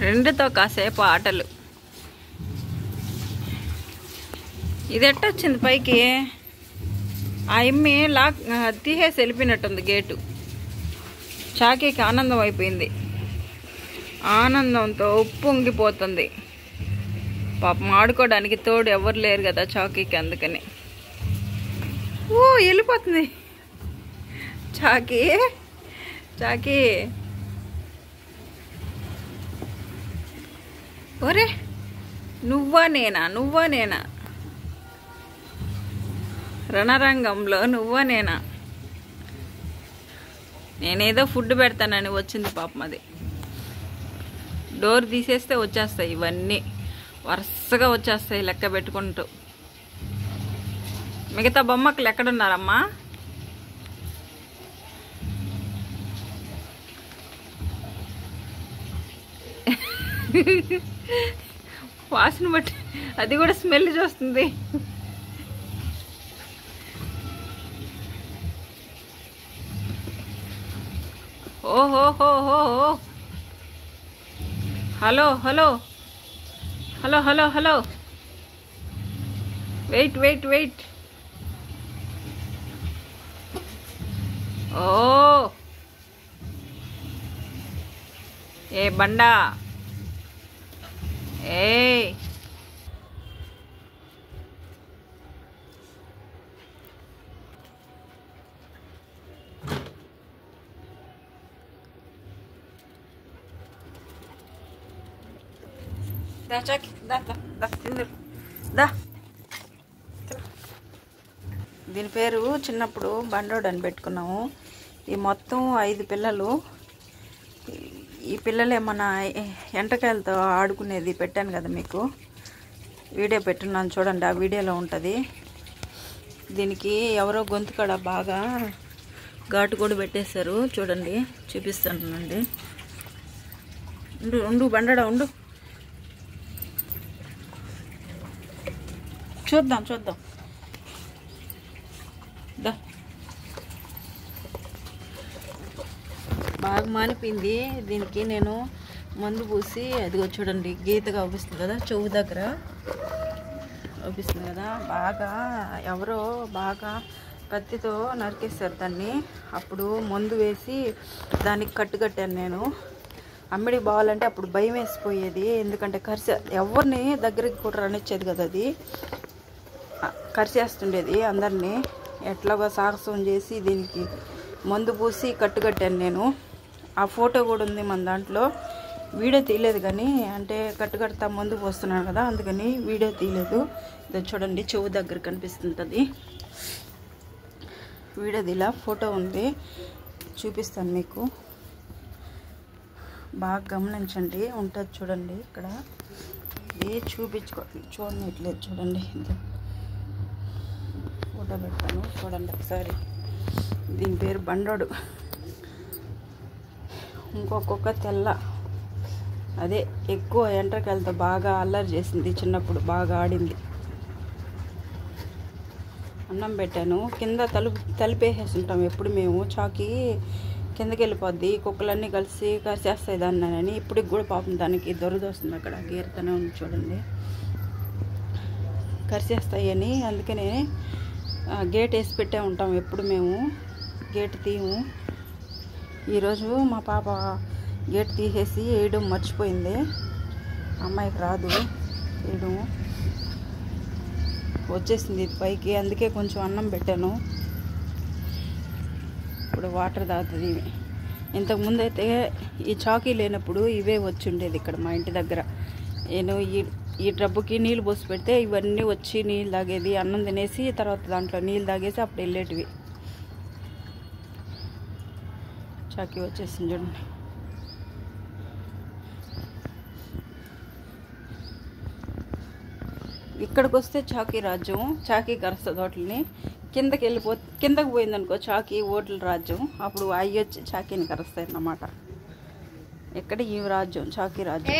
రెండుతో కాసేపు ఆటలు. ఇది ఎట్టొచ్చింది పైకి? ఆ ఎమ్మి లాక్ తీసేసి వెళ్ళిపోయినట్టుంది గేటు. చాకీకి ఆనందం అయిపోయింది. ఆనందంతో ఉప్పొంగిపోతుంది. పాపం ఆడుకోవడానికి తోడు ఎవరు లేరు కదా చాకీకి, అందుకని. ఓ వెళ్ళిపోతుంది చాకీ. చాకీ ఒరే నువ్వా నేనా రణరంగంలో నువ్వా నేనా? నేనేదో ఫుడ్ పెడతానని వచ్చింది పాపం. అది డోర్ తీసేస్తే వచ్చేస్తాయి, ఇవన్నీ వరుసగా వచ్చేస్తాయి లెక్క పెట్టుకుంటూ. మిగతా బొమ్మకులు ఎక్కడున్నారమ్మా? వాసన బట్టి అది కూడా స్మెల్ చూస్తుంది. ఓహోహోహో, hello hello hello hello hello, wait wait wait. ఓ ఏ బండా, ఏ దా చాకి, దా దా దా తిందు దా. దీని పేరు చిన్నప్పుడు బండోడు అని పెట్టుకున్నాము. ఈ మొత్తం 5 పిల్లలు. ఈ పిల్లలే మన ఎంటకాయలతో ఆడుకునేది పెట్టాను కదా మీకు, వీడియో పెట్టున్నాను చూడండి, ఆ వీడియోలో ఉంటుంది. దీనికి ఎవరో గొంతు కాడ బాగా ఘాటు కూడా పెట్టేశారు చూడండి, చూపిస్తానండి. ఉండు ఉండు బండడా ఉండు, చూద్దాం దా. బాగా మానిపోయింది. దీనికి నేను మందు పూసి, అదిగో చూడండి గీతగా అవుపిస్తుంది కదా, చెవు దగ్గర అవుపిస్తుంది కదా. బాగా ఎవరో బాగా కత్తితో నరికేస్తారు దాన్ని. అప్పుడు మందు వేసి దానికి కట్టుకట్టాను నేను. అమ్మిడికి పోవాలంటే అప్పుడు భయం వేసిపోయేది, ఎందుకంటే ఎవరిని దగ్గరికి కూడా రానిచ్చేది కదా, అది కరిచేస్తుండేది అందరినీ. ఎట్లాగో సాహసం చేసి దీనికి మందు పూసి కట్టుకట్టాను నేను. ఆ ఫోటో కూడా ఉంది మన దాంట్లో. వీడియో తీయలేదు కానీ, అంటే కట్టుకడతా మందు పోస్తున్నాను కదా, అందుకని వీడియో తీయలేదు. ఇది చూడండి చెవు దగ్గర కనిపిస్తుంటుంది. వీడియో తీలా, ఫోటో ఉంది, చూపిస్తాను మీకు. బాగా గమనించండి, ఉంటుంది చూడండి ఇక్కడ. ఇది చూడట్లేదు చూడండి, ఫోటో పెడతాను చూడండి ఒకసారి. దీని పేరు బండోడు. ఇంకొక తెల్ల, అదే ఎక్కువ ఎంట్రకాయలతో బాగా అల్లరి చేసింది చిన్నప్పుడు, బాగా ఆడింది. అన్నం పెట్టాను, కింద తలుపేసేసి ఉంటాం ఎప్పుడు మేము. చాకి కిందకి వెళ్ళిపోద్ది, కుక్కలన్నీ కలిసి కరిచేస్తాయి దాన్ని. ఇప్పటికి కూడా పాపం దానికి దొరదొస్తుంది, అక్కడ గీరుతూనే ఉంది చూడండి, కరిచేస్తాయని. అందుకనే గేట్ వేసి పెట్టే ఉంటాం ఎప్పుడు మేము, గేట్ తీయము. ఈరోజు మా పాప గేట్ తీసేసి వేయడం మర్చిపోయింది. అమ్మాయికి రాదు వేయడం, వచ్చేసింది ఇది పైకి. అందుకే కొంచెం అన్నం పెట్టాను, ఇప్పుడు వాటర్ తాగుతుంది. ఇంతకుముందు అయితే ఈ చాకీ లేనప్పుడు ఇవే వచ్చి ఉండేది ఇక్కడ మా ఇంటి దగ్గర. నేను ఈ డబ్బుకి నీళ్ళు పోసి పెడితే ఇవన్నీ వచ్చి నీళ్ళు తాగేది. అన్నం తినేసి తర్వాత దాంట్లో నీళ్ళు తాగేసి అప్పుడు వెళ్ళేటివి. చాకీ వచ్చేసింది చూడండి. ఇక్కడికి వస్తే చాకీ రాజ్యం, చాకీ కరుస్తుంది ఓట్లని. కిందకి పోయిందనుకో చాకీ ఓట్ల రాజ్యం, అప్పుడు అవి వచ్చి చాకీని కరుస్తాయి అన్నమాట. ఇక్కడ ఈ రాజ్యం చాకీ రాజ్యం.